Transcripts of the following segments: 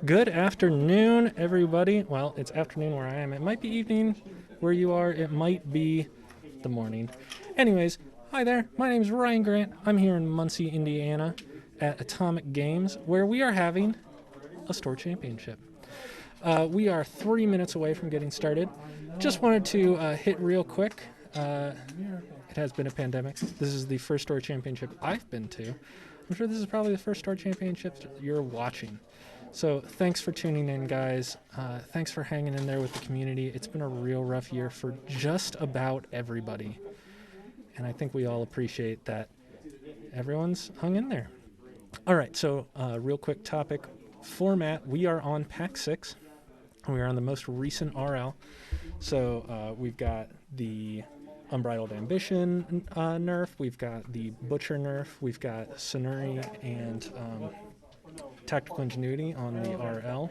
Good afternoon, everybody. Well, it's afternoon where I am. It might be evening where you are. It might be the morning. Anyways, hi there. My name is Ryan Grant. I'm here in Muncie, Indiana at Atomic Games where we are having a store championship. We are 3 minutes away from getting started. Just wanted to hit real quick. It has been a pandemic. This is the first store championship I've been to. I'm sure this is probably the first store championship you're watching. So thanks for tuning in, guys. Thanks for hanging in there with the community. It's been a real rough year for just about everybody. And I think we all appreciate that everyone's hung in there. All right, so real quick topic. Format, we are on Pack 6. We are on the most recent RL. So we've got the Unbridled Ambition nerf. We've got the Butcher nerf. We've got Sonuri and Tactical Ingenuity on the RL.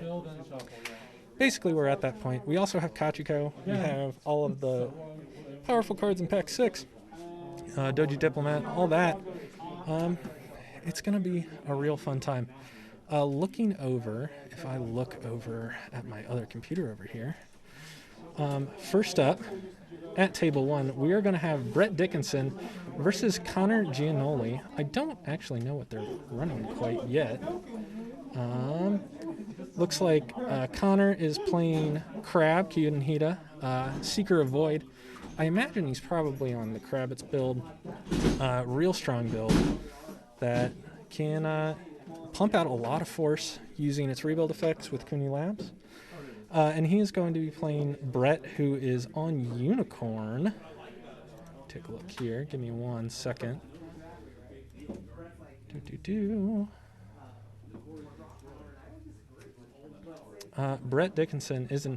Basically, we're at that point. We also have Kachiko. We have all of the powerful cards in Pack 6. Doji Diplomat, all that. It's going to be a real fun time. Looking over, if I look over at my other computer over here, first up, at table 1, we are going to have Brett Dickinson versus Connor Gianoli. I don't actually know what they're running quite yet. Looks like Connor is playing Crab, Kyudenhida, Seeker of Void. I imagine he's probably on the Krabbits build, real strong build that can pump out a lot of force using its rebuild effects with Kuni Labs. And he is going to be playing Brett, who is on Unicorn. Take a look here. Give me 1 second. Brett Dickinson is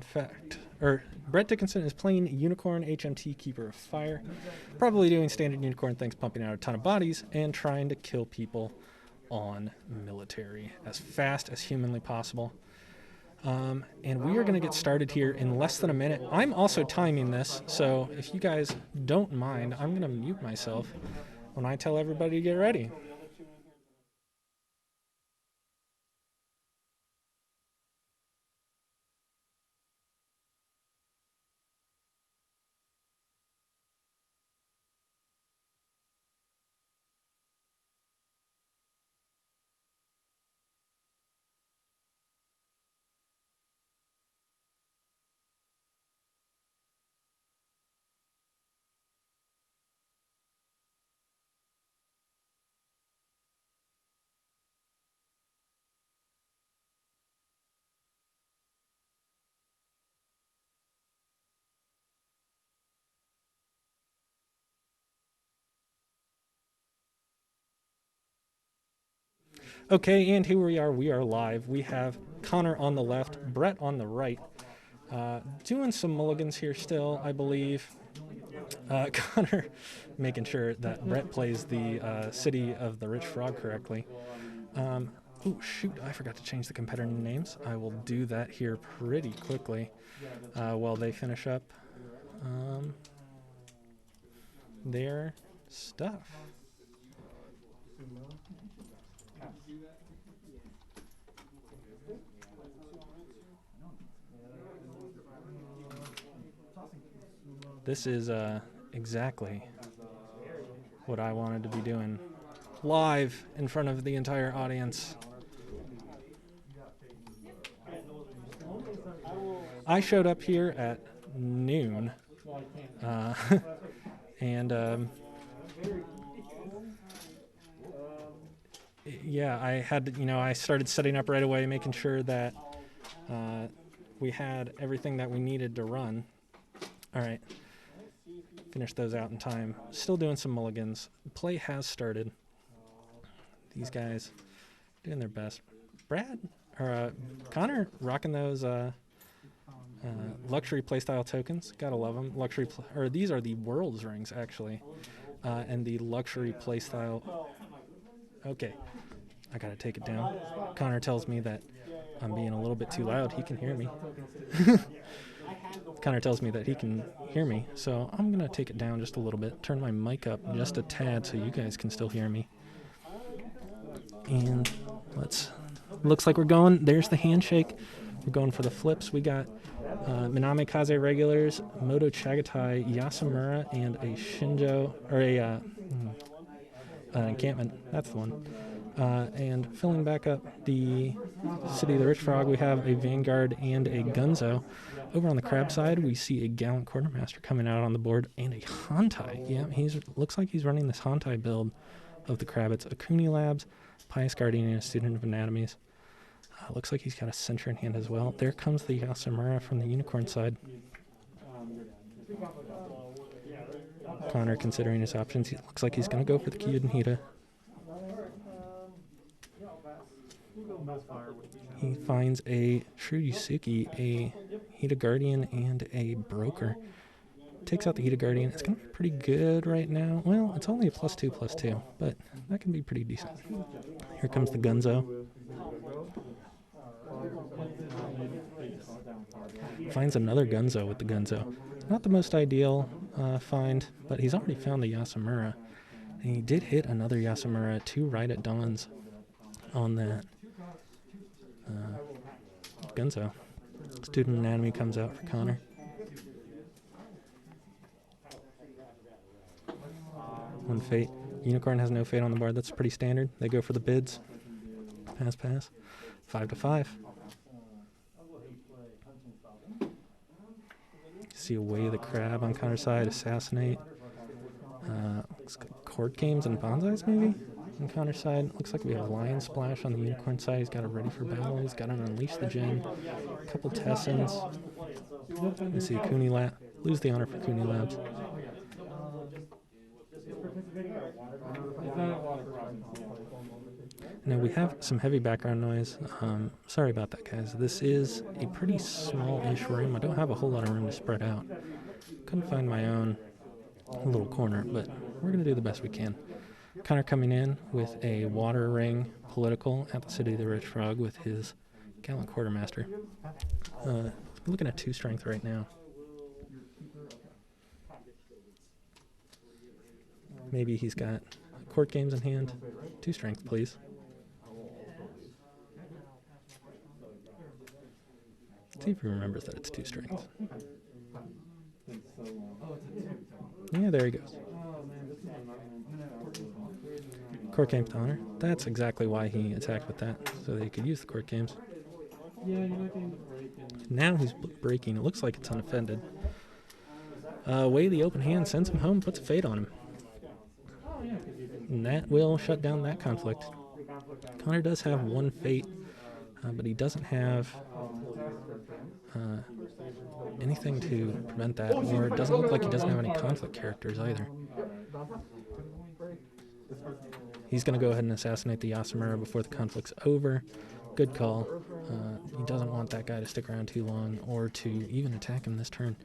Brett Dickinson is playing Unicorn HMT Keeper of Fire, probably doing standard Unicorn things, pumping out a ton of bodies, and trying to kill people on military as fast as humanly possible. And we are going to get started here in less than a minute. I'm also timing this, so if you guys don't mind, I'm going to mute myself when I tell everybody to get ready. Okay, and here we are. We are live. We have Connor on the left, Brett on the right. Doing some mulligans here still, I believe. Connor making sure that Brett plays the City of the Rich Frog correctly. Oh, shoot, I forgot to change the competitor names. I will do that here pretty quickly while they finish up their stuff. This is exactly what I wanted to be doing, live in front of the entire audience. I showed up here at noon, and yeah, I had to, I started setting up right away, making sure that we had everything that we needed to run. All right. Finish those out in time. Still doing some mulligans. Play has started. These guys doing their best. Connor rocking those luxury playstyle tokens. Gotta love them. These are the world's rings actually, and the luxury playstyle. Okay, I gotta take it down. Connor tells me that I'm being a little bit too loud. He can hear me. Connor tells me that he can hear me, so I'm going to take it down just a little bit, turn my mic up just a tad so you guys can still hear me. And let's Looks like we're going. There's the handshake. We're going for the flips. We got Miname Kaze regulars, Moto Chagatai, Yasamura, and a Shinjo, or an encampment. That's the one. And filling back up the City of the Rich Frog, we have a Vanguard and a Gunzo. Over on the crab side, we see a Gallant Quartermaster coming out on the board and a Hantai. Yeah, looks like he's running this Hantai build of the crab. It's a Kuni Labs, Pious Guardian, and a Student of Anatomies. Looks like he's got a Censure in hand as well. There comes the Yasamura from the Unicorn side. Connor considering his options. He looks like he's going to go for the Kyuden Hida. He finds a True Yusuke, a Hida Guardian, and a Broker. Takes out the Hida Guardian. It's going to be pretty good right now. Well, it's only a +2/+2, but that can be pretty decent. Here comes the Gunzo. Finds another Gunzo with the Gunzo. Not the most ideal find, but he's already found the Yasamura. And he did hit another Yasamura 2 right at Dawn's on that Gunzo. Student Anatomy comes out for Connor. One fate. Unicorn has no fate on the board. That's pretty standard. They go for the bids. Pass. 5-5. See away the crab on Connor's side. Assassinate. Court games and bonsais maybe on Connor's side. Looks like we have Lion Splash on the Unicorn side. He's got a Ready for Battle. He's got an Unleash the Djinn. A couple Tessens. You see Kuni Lab. Lose the honor for Kuni Labs. Now we have some heavy background noise. Sorry about that, guys. This is a pretty small-ish room. I don't have a whole lot of room to spread out. Couldn't find my own little corner, but we're going to do the best we can. Connor coming in with a Water Ring Political at the City of the Rich Frog with his Gallant Quartermaster. Looking at 2 strength right now. Maybe he's got court games in hand. 2 strength, please. See if he remembers that it's 2 strength. Yeah, there he goes. Court game to honor. That's exactly why he attacked with that, so that he could use the court games. Now he's breaking. It looks like it's unoffended. Way the open hand sends him home, puts a fate on him. And that will shut down that conflict. Connor does have 1 fate, but he doesn't have anything to prevent that, or it doesn't look like he doesn't have any conflict characters either. He's going to go ahead and assassinate the Yasamura before the conflict's over. Good call. He doesn't want that guy to stick around too long or to even attack him this turn.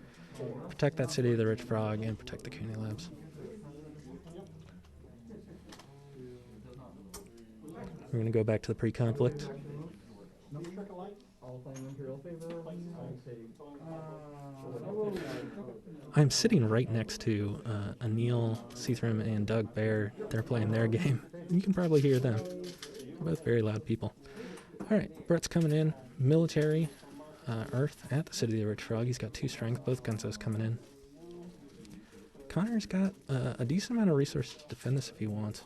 Protect that City of the Rich Frog and protect the Kuni Labs. We're going to go back to the pre-conflict. I'm sitting right next to Anil, Seathram, and Doug Bear. They're playing their game. You can probably hear them. They're both very loud people. All right, Brett's coming in. Military, Earth at the City of the Rich Frog. He's got 2 strength. Both Gunzos coming in. Connor's got a decent amount of resources to defend this if he wants.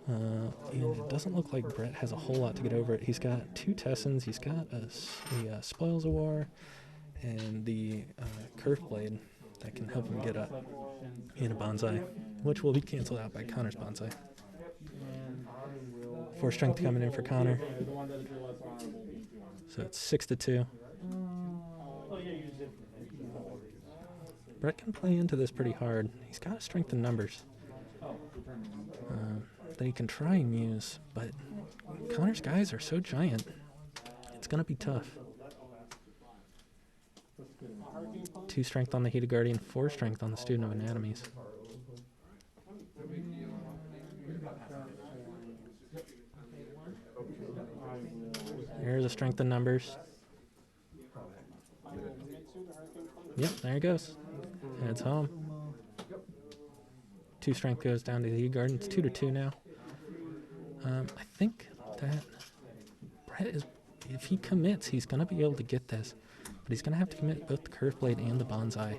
And it doesn't look like Brett has a whole lot to get over it. He's got 2 Tessens. He's got the Spoils of War and the Curve Blade that can help him get up in a Bonsai, which will be canceled out by Connor's Bonsai. 4 strength coming in for Connor. So it's 6-2. Brett can play into this pretty hard. He's got a strength in numbers that he can try and use, but Connor's guys are so giant, it's going to be tough. 2 strength on the Hida Guardian, 4 strength on the Student of Anatomies. Here's a strength in numbers. Yep, there he goes. Heads home. 2 strength goes down to the Hida Guardian. It's 2-2 now. I think that Brett is, if he commits, he's going to be able to get this. But he's going to have to commit both the curve blade and the bonsai.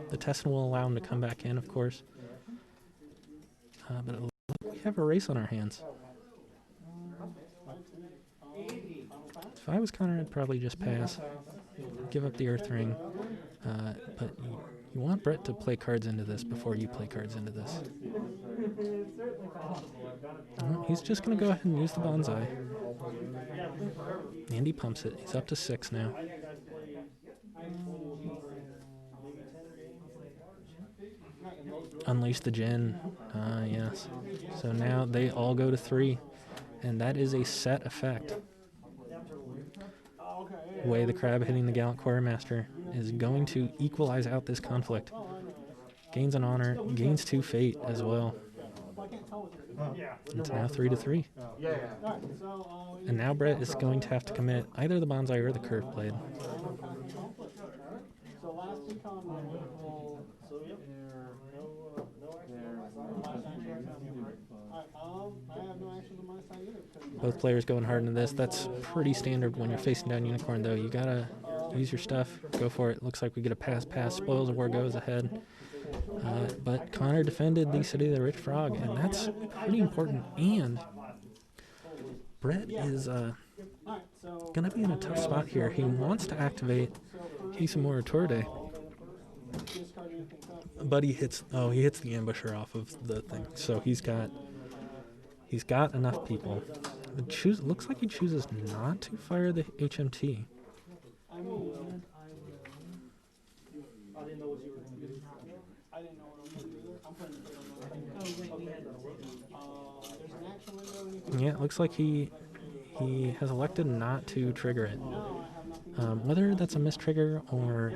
The test will allow him to come back in, of course. But it looks like we have a race on our hands. If I was Connor, I'd probably just pass, give up the Earth Ring. But you want Brett to play cards into this before you play cards into this. Well, he's just going to go ahead and use the bonsai. And he pumps it. He's up to 6 now. Unleash the Djinn. Yes. So now they all go to 3. And that is a set effect. Way the Crab hitting the Gallant Quartermaster is going to equalize out this conflict. Gains an honor, gains 2 fate as well. It's now 3-3. And now Brett is going to have to commit either the bonsai or the curve blade. Both players going hard into this. That's pretty standard when you're facing down Unicorn, though. You gotta use your stuff. Go for it. Looks like we get a pass. Spoils of War goes ahead. But Connor defended the City of the Rich Frog, and that's pretty important. And Brett is going to be in a tough spot here. He wants to activate Hisamura Torde, but he hits the ambusher off of the thing. So he's got enough people. Looks like he chooses not to fire the HMT. Yeah, it looks like he has elected not to trigger it. Whether that's a mistrigger or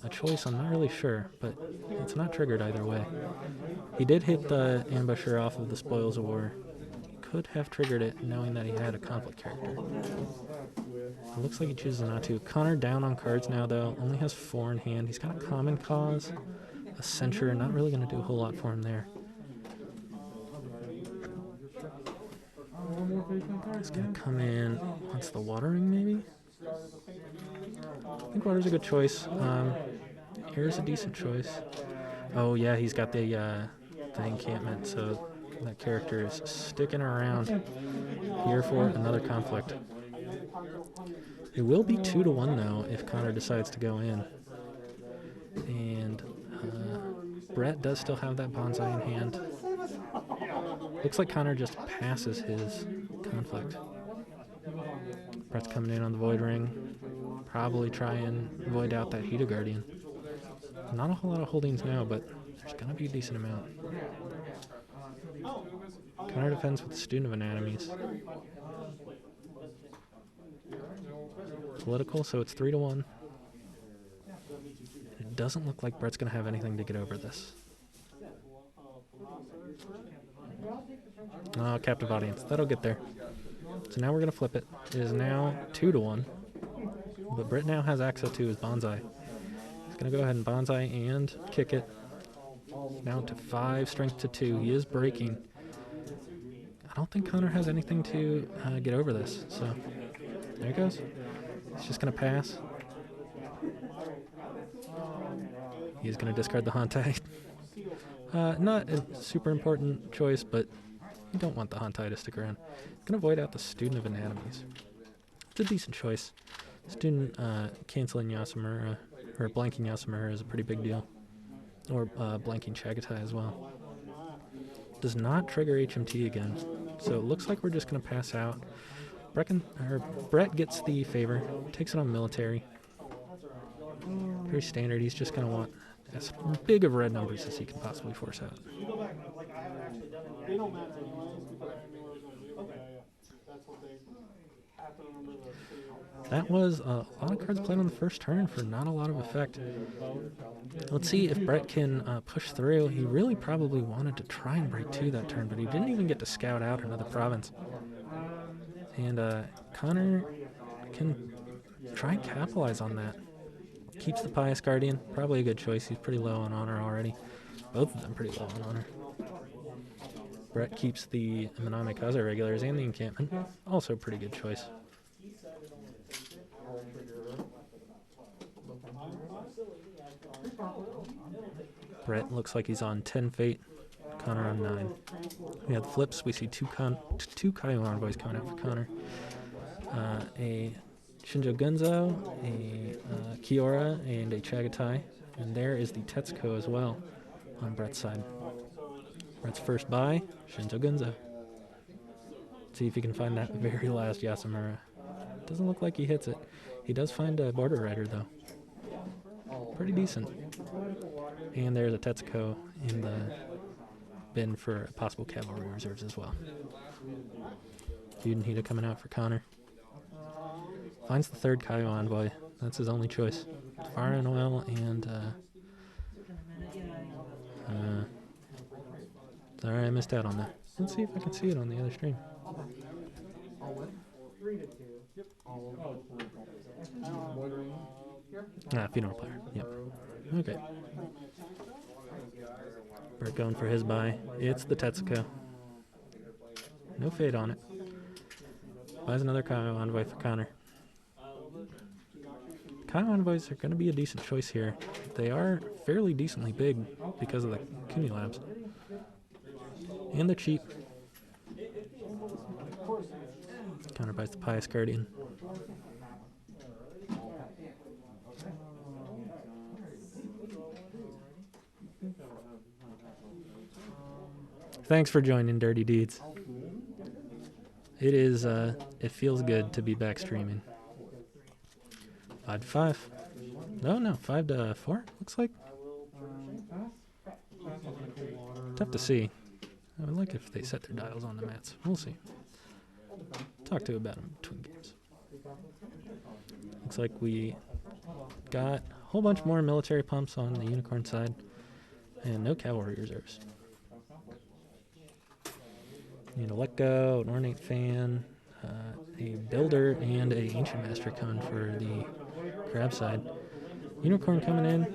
a choice, I'm not really sure, but it's not triggered either way. He did hit the ambusher off of the Spoils of War. He could have triggered it knowing that he had a conflict character. It looks like he chooses not to. Connor down on cards now, though. Only has 4 in hand. He's got a Common Cause, a Censure. Not really going to do a whole lot for him there. He's going to come in. Wants the Watering, maybe? I think Water's a good choice. Air's a decent choice. Oh, yeah, he's got the encampment, so that character is sticking around here for another conflict. It will be 2-1, though, if Connor decides to go in. And Brett does still have that bonsai in hand. Looks like Connor just passes his conflict. Brett's coming in on the Void Ring. Probably try and void out that Hida Guardian. Not a whole lot of holdings now, but there's going to be a decent amount. Connor defends with the Student of Anatomies. Political, so it's 3-1. It doesn't look like Brett's going to have anything to get over this. Oh, Captive Audience. That'll get there. So now we're going to flip it. It is now 2-1. But Brett now has access to his bonsai. He's going to go ahead and bonsai and kick it. Now to 5, strength to 2. He is breaking. I don't think Connor has anything to get over this. So there he goes. He's just going to pass. He's going to discard the Hantai. Not a super important choice, but you don't want the Hantai to stick around. He's going to void out the Student of Anatomies. It's a decent choice. Student canceling Yasumura, or blanking Yasumura is a pretty big deal. Or blanking Chagatai as well. Does not trigger HMT again. So it looks like we're just going to pass out. Brett gets the favor, takes it on military. Very standard. He's just going to want as big of red numbers as he can possibly force out. That was a lot of cards played on the first turn for not a lot of effect. Let's see if Brett can push through. He really probably wanted to try and break 2 that turn, but he didn't even get to scout out another province. And Connor can try and capitalize on that. Keeps the Pious Guardian. Probably a good choice. He's pretty low on honor already. Both of them pretty low on honor. Brett keeps the Minami regulars and the encampment. Also a pretty good choice. Brett looks like he's on 10 fate. Connor on 9. We have the flips. We see two Kaido envoys coming out for Connor. A Shinjo Gunzo, a Kiora, and a Chagatai. And there is the Tetsuko as well on Brett's side. Brett's first buy, Shinjo Gunzo. See if he can find that very last Yasamura. Doesn't look like he hits it. He does find a Border Rider, though. Pretty decent. And there's a Tetsuko in the bin for possible cavalry reserves as well. Yudenhita coming out for Connor. Finds the third Kaido envoy. That's his only choice. Fire and oil and sorry, I missed out on that. Let's see if I can see it on the other stream. Funeral player. Yep. Okay. We're going for his buy. It's the Tetsuko. No fade on it. Buys another Kaido envoy for Connor. Kaido envoys are going to be a decent choice here. They are fairly decently big because of the Kuni Labs. And they're cheap. Connor buys the Pious Guardian. Thanks for joining, Dirty Deeds. It is, it feels good to be back streaming. 5 to 5. No, 5 to 4, looks like. Tough to see. I would like if they set their dials on the mats. We'll see. Talk to you about them between games. Looks like we got a whole bunch more military pumps on the Unicorn side. And no cavalry reserves. Need a Let Go, an Ornate Fan, a Builder, and a Ancient Master coming for the Crab side. Unicorn coming in,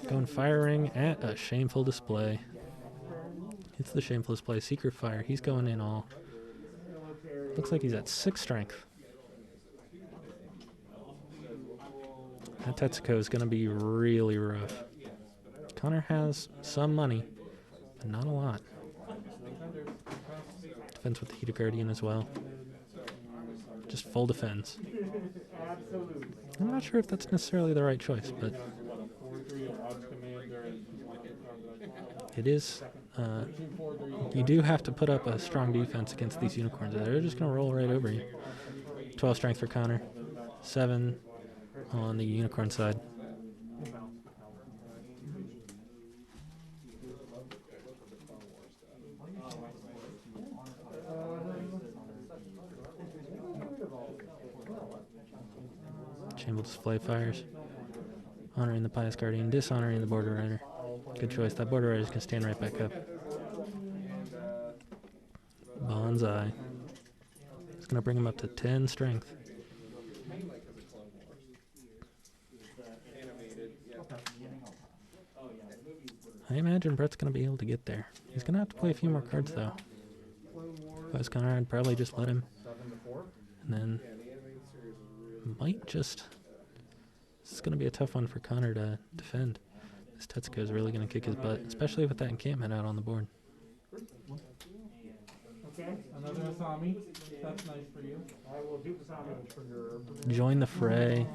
going Fire Ring at a Shameful Display. It's the Shameful Display. Secret Fire, he's going in all. Looks like he's at 6 strength. That Tetsuko is going to be really rough. Connor has some money, but not a lot. Defense with the Heater Guardian as well. Just full defense. I'm not sure if that's necessarily the right choice, but it is. You do have to put up a strong defense against these unicorns. They're just going to roll right over you. 12 strength for Connor. 7 on the unicorn side. Shameful Display fires. Honoring the Pious Guardian, dishonoring the Border Rider. Good choice. That Border Rider can stand right back up. Bonsai. It's going to bring him up to 10 strength. I imagine Brett's going to be able to get there. He's going to have to play a few more cards, though. If I was Connor, I'd probably just let him. And then might just... This is going to be a tough one for Connor to defend. This Tetsuko is really going to kick his butt, especially with that encampment out on the board. Okay, another Asami. That's nice for you. I will do Asami for your... Join the fray.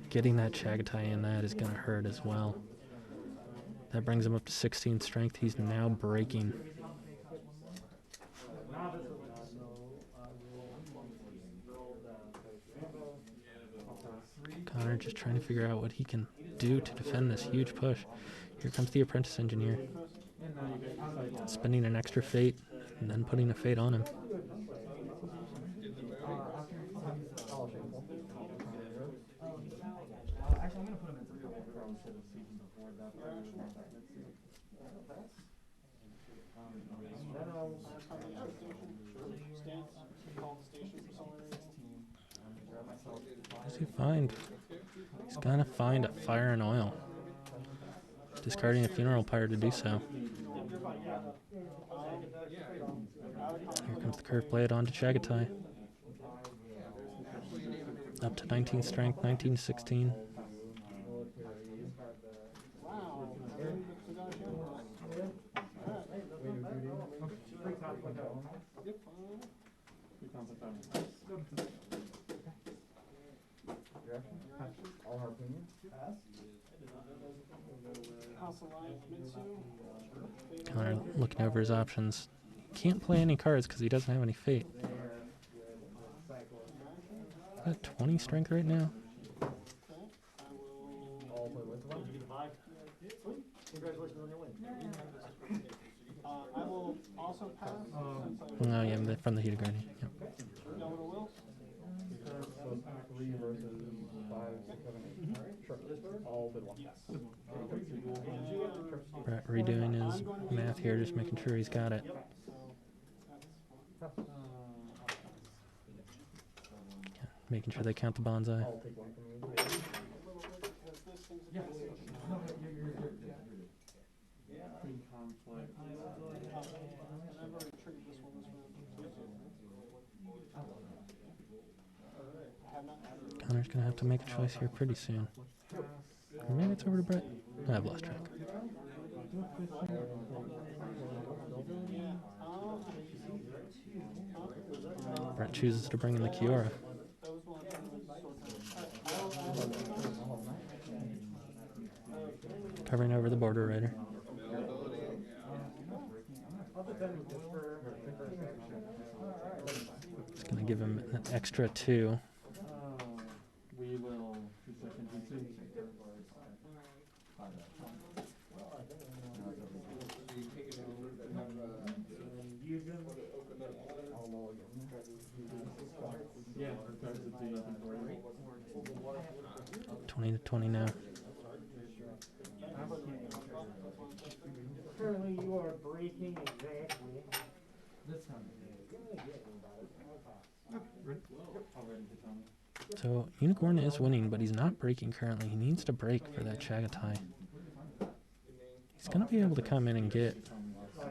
Getting that Chagatai in that is going to hurt as well. That brings him up to 16 strength. He's now breaking. Connor just trying to figure out what he can do to defend this huge push. Here comes the Apprentice Engineer. Spending an extra fate and then putting a fate on him. What does he find? He's gonna find a Fire and Oil. Discarding a Funeral Pyre to do so. Curve Blade onto Chagatai. Up to 19 strength, 19-16. Connor looking over his options. Can't play any cards because he doesn't have any fate. Is that 20 strength right now? I will also pass. Oh yeah, from the Heated Guardian. Yep. Brett redoing his math here, just making sure he's got it. Making sure they count the bonsai. Connor's gonna have to make a choice here pretty soon. Or maybe it's over to Brett. I've lost track. Brett chooses to bring in the Kiora. Covering over the Border Rider. It's going to give him an extra 2. We will 2 seconds into. Yeah, 20-20 now. Currently, you are breaking exactly. This time. So Unicorn is winning, but he's not breaking currently. He needs to break for that Chagatai. He's going to be able to come in and get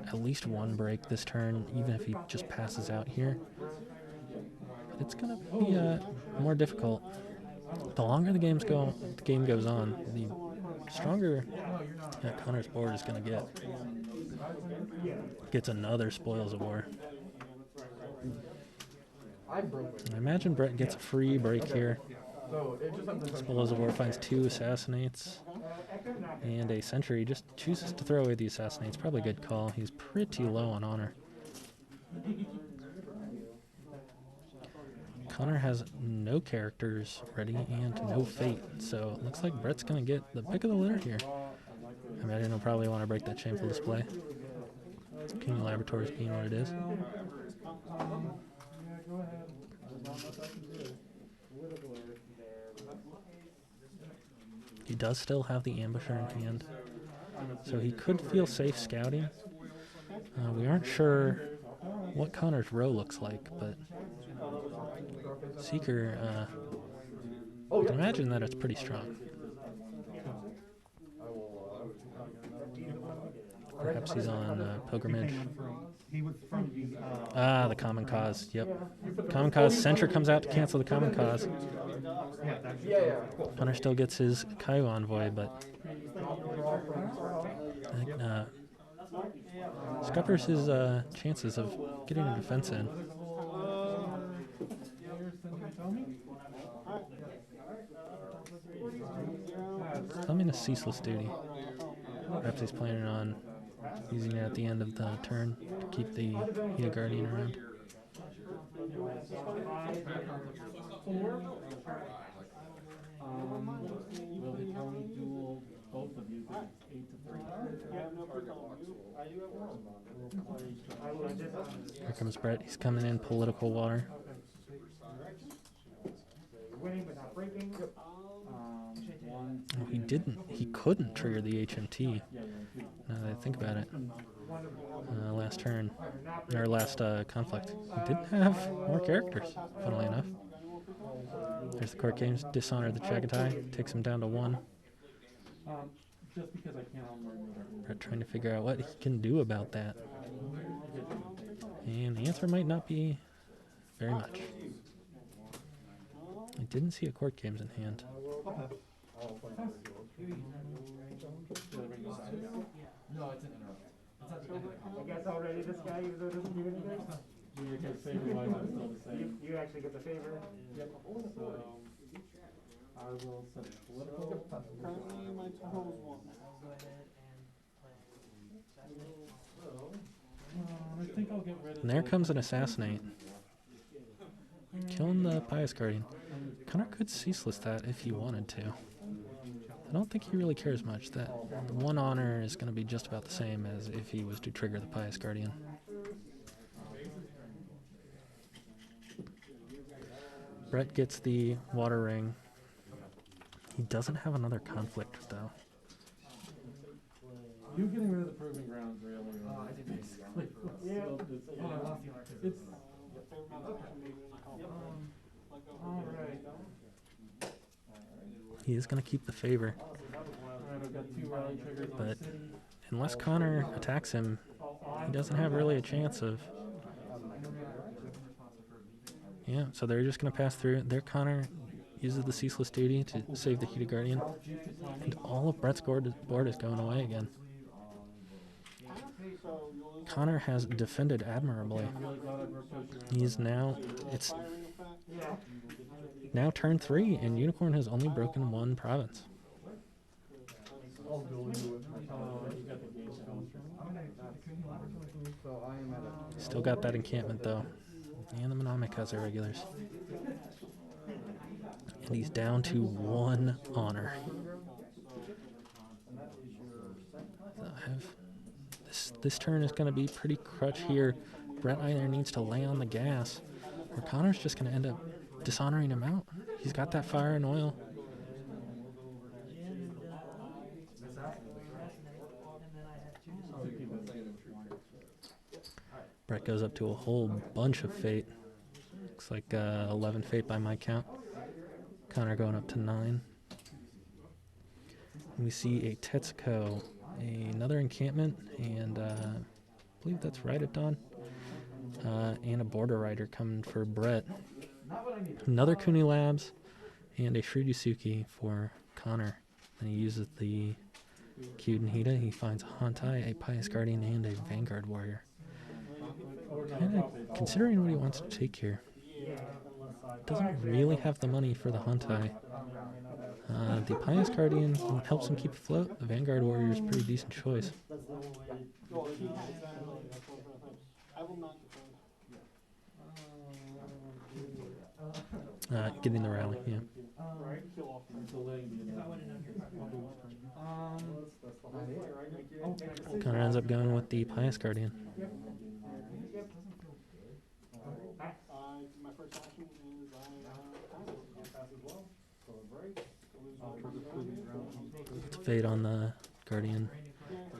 at least 1 break this turn, even if he just passes out here. But it's going to be more difficult. The longer the game goes on, the stronger that Connor's board is going to get. Gets another Spoils of War. I imagine Brett gets a free break here. Spoils of War finds 2 Assassinates and a Sentry. Just chooses to throw away the Assassinates. Probably a good call. He's pretty low on honor. Connor has no characters ready and no fate, so it looks like Brett's going to get the pick of the litter here. I imagine he'll probably want to break that Shameful Display. King Laboratories being what it is. He does still have the Ambusher in hand, so he could feel safe scouting. We aren't sure what Connor's row looks like, but Seeker, I can imagine that it's pretty strong. Perhaps he's on Pilgrimage. The Common Cause, yep. Common Cause, Sentry comes out to cancel the Common Cause. Hunter still gets his Kaio Envoy, but scuppers his chances of getting a defense in. Summon a Ceaseless Duty. Perhaps he's planning on using it at the end of the turn to keep the Heated Guardian around. Will the Tony duel both of you? 8 to 3. Here comes Brett. He's coming in political water. Oh, he couldn't trigger the HMT. Now that I think about it. Last turn, or last conflict. He didn't have more characters, funnily enough. There's the Court Games, Dishonor the Chagatai, takes him down to 1. Brett trying to figure out what he can do about that. And the answer might not be very much. I didn't see a court games in hand. No, it's an interrupt. I guess already this guy, even though it doesn't do anything. You get favor wise, I'm still the same. You actually get the favor. Yep. So I will set political. Currently, my total is 1. I think I'll get rid of. And there comes an assassinate. Killing the Pious Guardian. Connor could ceaseless that if he wanted to. I don't think he really cares much. That the 1 honor is going to be just about the same as if he was to trigger the Pious Guardian. Brett gets the water ring. He doesn't have another conflict, though. You getting rid of the proving grounds, really? I did basically. Yeah. It's. All right. He is going to keep the favor. Alright, I've got 2 rally triggers on But city. unless Connor attacks him, he doesn't have really a chance of... Yeah, so they're just going to pass through. There Connor uses the ceaseless duty to save the Heated Guardian. And all of Brett's board is going away again. Connor has defended admirably. He's now... It's now turn 3, and Unicorn has only broken 1 province. Still got that encampment, though. And the Mnemonic has irregulars. And he's down to 1 honor. So this turn is going to be pretty crutch here. Brett either needs to lay on the gas, or Connor's just going to end up dishonoring him out. He's got that fire and oil. Brett goes up to a whole bunch of fate. Looks like 11 fate by my count. Connor going up to 9. And we see a Tetsuko, another encampment, and I believe that's right at dawn. And a border rider coming for Brett. Another Kuni Labs, and a Shrudisuki for Connor. And he uses the Kyudenhita. He finds a Hantai, a Pious Guardian, and a Vanguard Warrior. Kinda considering what he wants to take here. Doesn't really have the money for the Hantai. The Pious Guardian helps him keep afloat. The Vanguard Warrior is a pretty decent choice. Getting the rally, yeah. Connor ends up going with the Pious Guardian. My first action is pass as well. It's fade on the Guardian.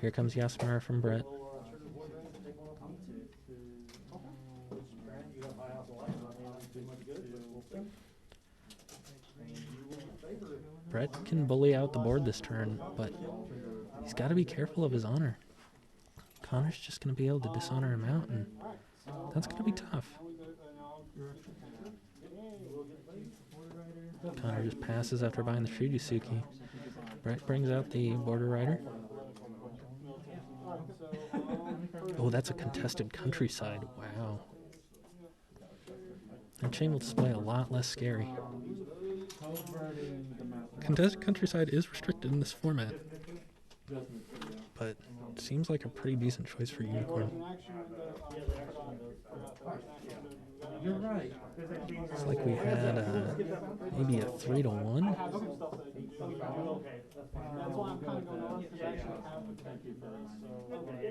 Here comes Yasmara from Brett. Brett can bully out the board this turn, but he's got to be careful of his honor. Connor's just going to be able to dishonor him out, and that's going to be tough. Connor just passes after buying the Shrudisuki. Brett brings out the border rider. Oh, that's a contested countryside. Wow. That chain will display a lot less scary. Contested countryside is restricted in this format, but it seems like a pretty decent choice for Unicorn. You're right. It's like we had maybe a 3-1. That's why I'm kind of going on, because I actually have the Thank you for reminding me.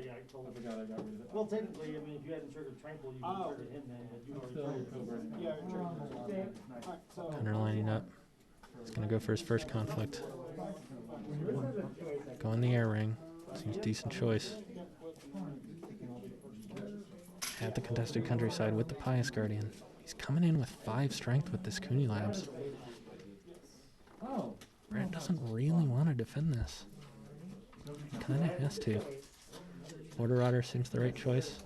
I forgot I got rid of it. Well, technically, I mean, if you hadn't triggered Tranquil, you could have triggered him then, but you already triggered him. Yeah, Alright, so Connor lining up. He's going to go for his first conflict. Go in the air ring. Seems a decent choice. At the contested countryside with the Pious Guardian. He's coming in with 5 strength with this Kuni Labs. Brett doesn't really want to defend this. He kind of has to. Border Rider seems the right choice.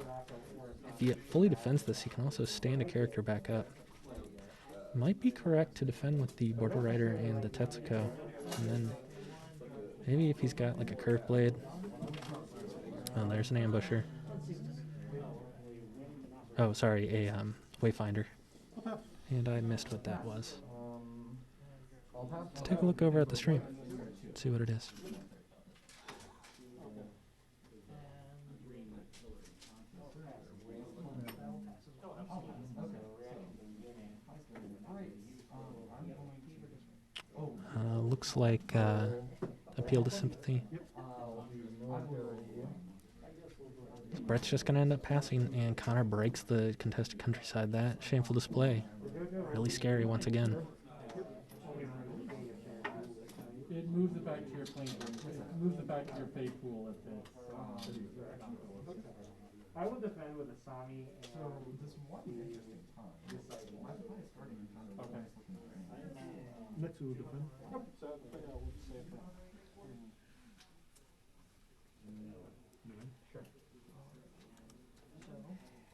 he fully defends this, he can also stand a character back up. Might be correct to defend with the Border Rider and the Tetsuko. And then maybe if he's got like a curved blade. Oh, there's an ambusher. Oh, sorry, a Wayfinder. And I missed what that was. Let's take a look over at the stream. See what it is. Looks like appeal to sympathy. Brett's just going to end up passing, and Connor breaks the contested countryside. That shameful display. Really scary once again. It moves it back to your plane. It moves it back to your pay pool if it's. I would defend with a Sami. So this one interesting time. This why is the starting in kind of Okay. nice looking frame? Next to defend. Yep, so yeah, we'll just say it. Sure.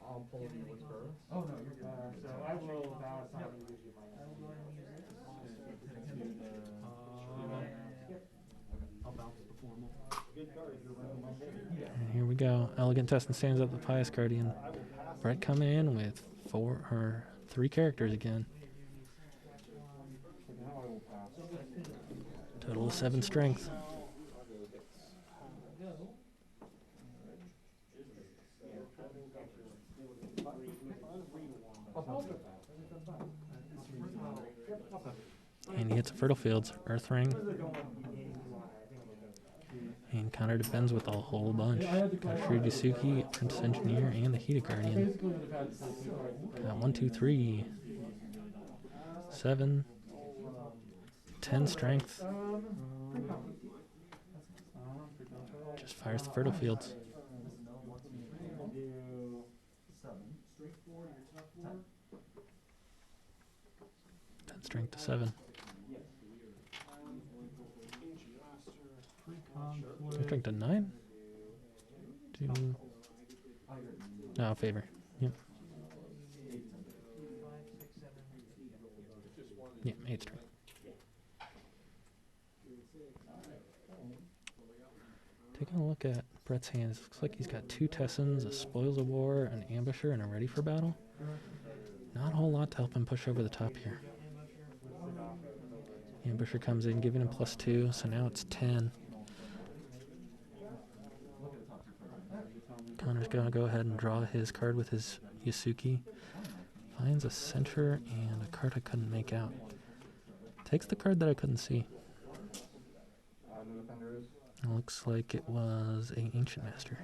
I'll pull the Whisperer. Oh no, you're good. So I will vow a Sami usually by now. I'll bounce the formal. Good card if you're running my name. And here we go. Elegant Tuscan stands up the Pious Guardian. Brett coming in with 3 characters again. Total of 7 strength. And he hits a Fertile Fields, Earth Ring. And Connor defends with a whole bunch. Got Shirisuki, Apprentice Engineer, and the Heated Guardian. Basically would have had to say Got 1, 2, 3, 7, 10 strength. Just fires the Fertile Fields. 10 strength to 7. Strength to 9? No, favor. Yep. Yeah, 8 strength. Taking a look at Brett's hands, looks like he's got 2 Tessons, a Spoils of War, an Ambusher, and a Ready for Battle. Not a whole lot to help him push over the top here. Ambusher comes in, giving him +2, so now it's 10. Connor's going to go ahead and draw his card with his Yasuki. Finds a Censure and a card I couldn't make out. Takes the card that I couldn't see. It looks like it was an Ancient Master.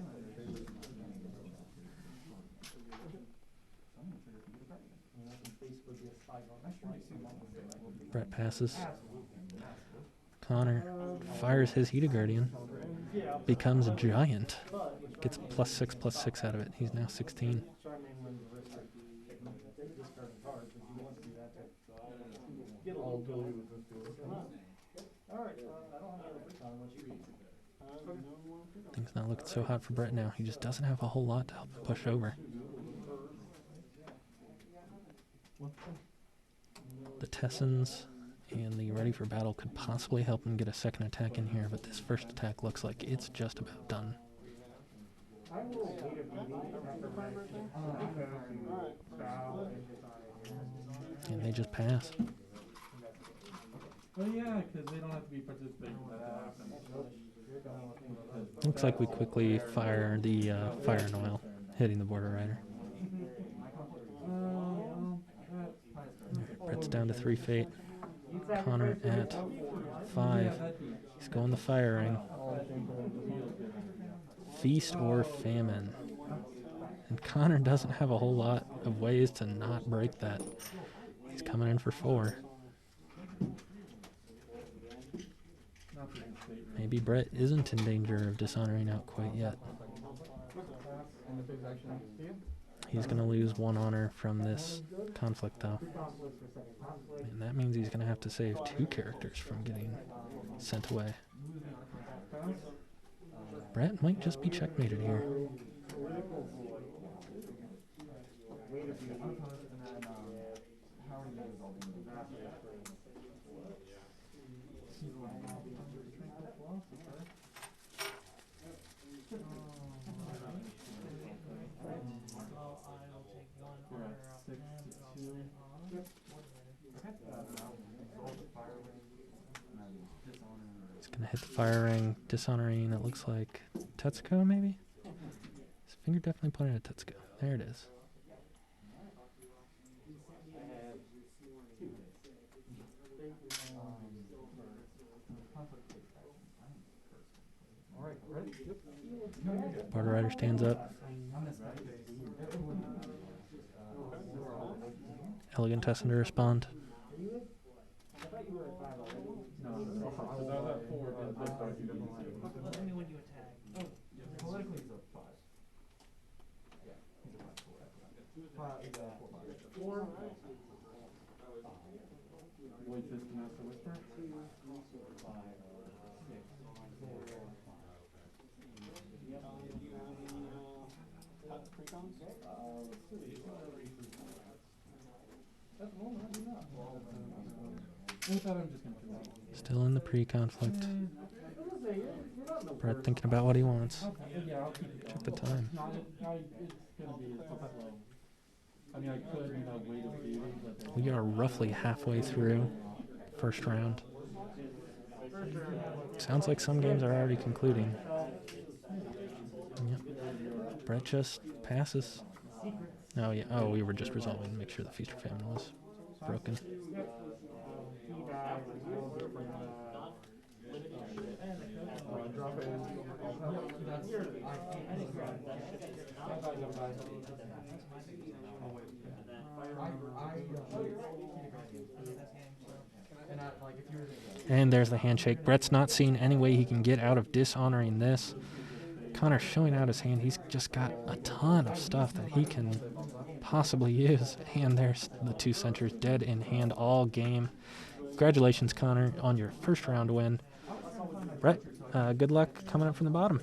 Brett passes. Connor fires his Heated Guardian. Becomes a giant. Gets +6/+6 out of it. He's now 16. Things not looking so hot for Brett now. He just doesn't have a whole lot to help him push over. The Tessons and the Ready for Battle could possibly help him get a second attack in here, but this first attack looks like it's just about done. And they just pass. Oh yeah, because they don't have to be participating when that happens. Looks like we quickly fire the Fire and Oil, hitting the Border Rider. Brett's down to 3 fate. Connor at 5. He's going the Fire Ring. Feast or Famine. And Connor doesn't have a whole lot of ways to not break that. He's coming in for 4. Maybe Brett isn't in danger of dishonoring out quite yet. He's going to lose 1 honor from this conflict, though. And that means he's going to have to save 2 characters from getting sent away. Brett might just be checkmated here. He's gonna hit the fire ring, dishonoring. It looks like Tetsuko, maybe. His finger definitely pointed at Tetsuko. There it is. Barter Rider stands up. Elegant Tessin to respond. Still in the pre-conflict. Brett thinking about what he wants. Check the time. We are roughly halfway through first round. Sounds like some games are already concluding. Yep. Brett just passes. Oh yeah. Oh, we were just resolving to make sure the feast or famine was broken. And there's the handshake. Brett's not seeing any way he can get out of dishonoring this. Connor's showing out his hand. He's just got a ton of stuff that he can possibly use. And there's the two centers dead in hand all game. Congratulations, Connor, on your first round win. Brett, good luck coming up from the bottom.